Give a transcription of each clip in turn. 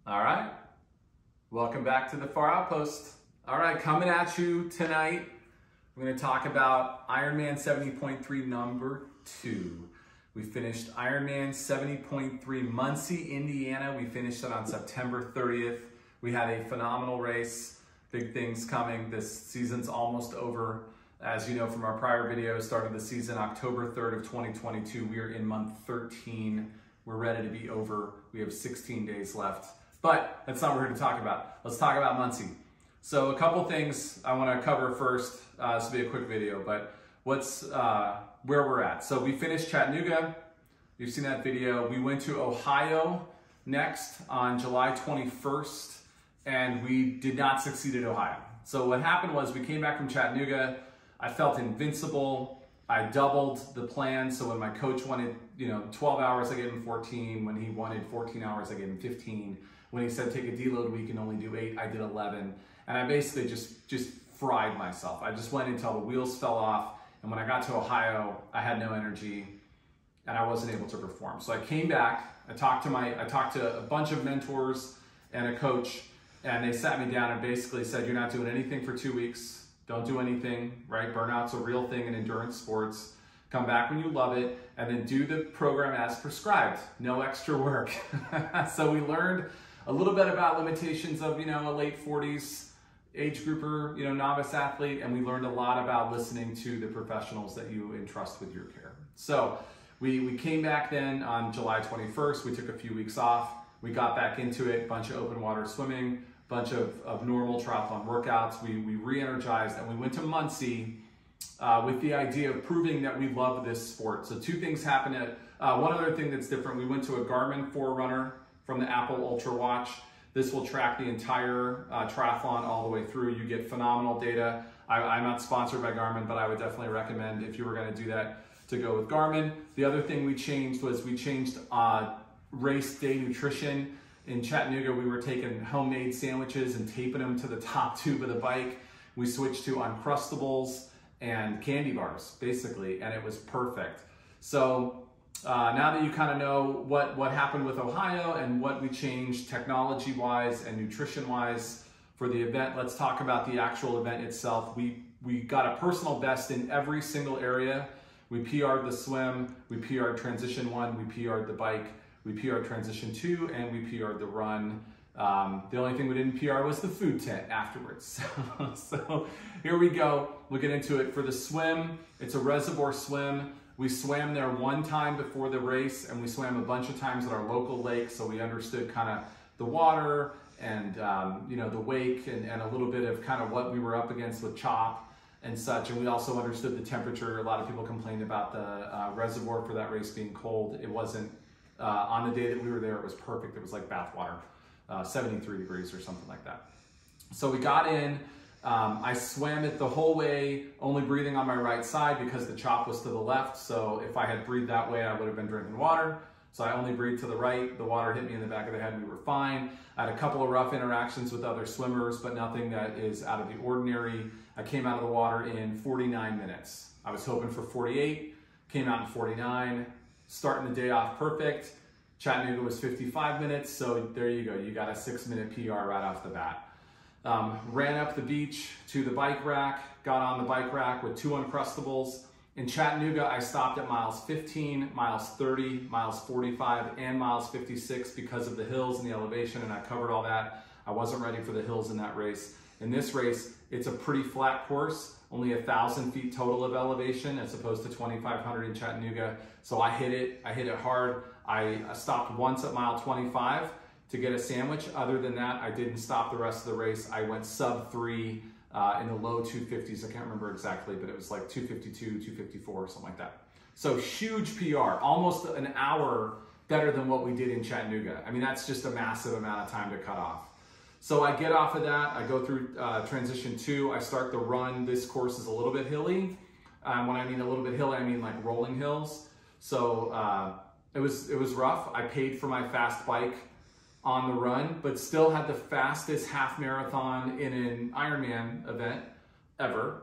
All right, welcome back to the Far Outpost. All right, coming at you tonight, we're going to talk about Ironman 70.3 number 2. We finished Ironman 70.3 Muncie, Indiana. We finished it on September 30th. We had a phenomenal race, big things coming. This season's almost over. As you know from our prior video, started the season October 3rd of 2022. We are in month 13. We're ready to be over. We have 16 days left. But that's not what we're here to talk about. Let's talk about Muncie. So a couple things I want to cover first. This will be a quick video, but what's where we're at. So we finished Chattanooga. You've seen that video. We went to Ohio next on July 21st, and we did not succeed at Ohio. So what happened was we came back from Chattanooga. I felt invincible. I doubled the plan. So when my coach wanted 12 hours, I gave him 14. When he wanted 14 hours, I gave him 15. When he said take a deload week and only do 8, I did 11. And I basically just fried myself. I just went until the wheels fell off. And when I got to Ohio, I had no energy and I wasn't able to perform. So I came back, I talked to a bunch of mentors and a coach, and they sat me down and basically said, you're not doing anything for 2 weeks. Don't do anything, right? Burnout's a real thing in endurance sports. Come back when you love it, and then do the program as prescribed. No extra work. So we learned a little bit about limitations of, a late 40s age grouper, novice athlete, and we learned a lot about listening to the professionals that you entrust with your care. So we came back then on July 21st. We took a few weeks off. We got back into it, bunch of open water swimming, bunch of normal triathlon workouts. We re-energized, and we went to Muncie with the idea of proving that we love this sport. So two things happened. One other thing that's different, we went to a Garmin Forerunner from the Apple Ultra Watch. This will track the entire triathlon all the way through. You get phenomenal data. I'm not sponsored by Garmin, but I would definitely recommend, if you were going to do that, to go with Garmin. The other thing we changed was we changed race day nutrition. In Chattanooga, we were taking homemade sandwiches and taping them to the top tube of the bike. We switched to Uncrustables and candy bars, basically, and it was perfect. So now that you kind of know what happened with Ohio and what we changed technology-wise and nutrition-wise for the event, let's talk about the actual event itself. We got a personal best in every single area. We PR'd the swim, we PR'd transition 1, we PR'd the bike, we PR'd transition 2, and we PR'd the run. The only thing we didn't PR was the food tent afterwards. So here we go. We'll get into it. For the swim, it's a reservoir swim. We swam there one time before the race, and we swam a bunch of times at our local lake, so we understood kind of the water and the wake and a little bit of kind of what we were up against with chop and such. And we also understood the temperature. A lot of people complained about the reservoir for that race being cold. It wasn't. On the day that we were there, it was perfect. It was like bath water, 73 degrees or something like that. So we got in. I swam it the whole way, only breathing on my right side because the chop was to the left. So if I had breathed that way, I would have been drinking water. So I only breathed to the right. The water hit me in the back of the head. We were fine. I had a couple of rough interactions with other swimmers, but nothing that is out of the ordinary. I came out of the water in 49 minutes. I was hoping for 48, came out in 49, starting the day off perfect. Chattanooga was 55 minutes, so there you go. You got a 6-minute PR right off the bat. Ran up the beach to the bike rack, got on the bike rack with 2 Uncrustables. In Chattanooga, I stopped at miles 15, miles 30, miles 45, and miles 56 because of the hills and the elevation, and I covered all that. I wasn't ready for the hills in that race. In this race, it's a pretty flat course, only 1,000 feet total of elevation as opposed to 2,500 in Chattanooga. So I hit it hard. I stopped once at mile 25 to get a sandwich. Other than that, I didn't stop the rest of the race. I went sub 3 in the low 250s. I can't remember exactly, but it was like 252, 254, something like that. So huge PR, almost an hour better than what we did in Chattanooga. I mean, that's just a massive amount of time to cut off. So I get off of that, I go through transition 2, I start the run. This course is a little bit hilly. When I mean a little bit hilly, I mean like rolling hills. So it was rough. I paid for my fast bike on the run, but still had the fastest half marathon in an Ironman event ever,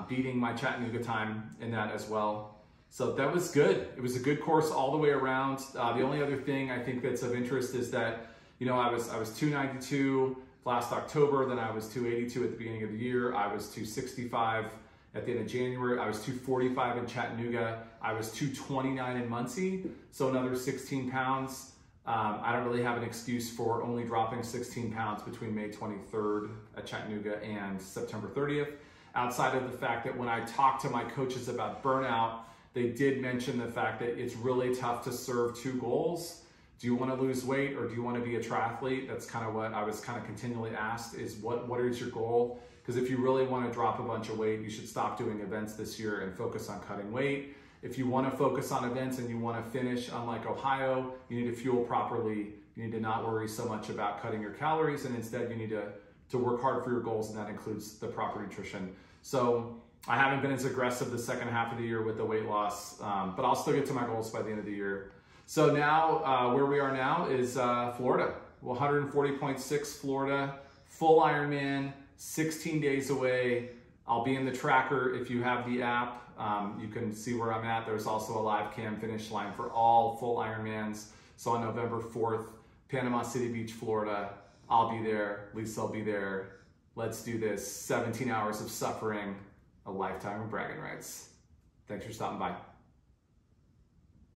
beating my Chattanooga time in that as well. So that was good. It was a good course all the way around. The only other thing I think that's of interest is that You know, I was 292 last October, then I was 282 at the beginning of the year. I was 265 at the end of January. I was 245 in Chattanooga. I was 229 in Muncie, so another 16 pounds. I don't really have an excuse for only dropping 16 pounds between May 23rd at Chattanooga and September 30th. Outside of the fact that when I talked to my coaches about burnout, they did mention the fact that it's really tough to serve two goals. Do you want to lose weight or do you want to be a triathlete? That's kind of what I was kind of continually asked, is what is your goal? Because if you really want to drop a bunch of weight, you should stop doing events this year and focus on cutting weight. If you want to focus on events and you want to finish, unlike Ohio, you need to fuel properly. You need to not worry so much about cutting your calories, and instead you need to work hard for your goals, and that includes the proper nutrition. So I haven't been as aggressive the second half of the year with the weight loss, but I'll still get to my goals by the end of the year. So now, where we are now is Florida. Well, 140.6 Florida, full Ironman, 16 days away. I'll be in the tracker if you have the app. You can see where I'm at. There's also a live cam finish line for all full Ironmans. So on November 4th, Panama City Beach, Florida, I'll be there. Lisa will be there. Let's do this. 17 hours of suffering, a lifetime of bragging rights. Thanks for stopping by.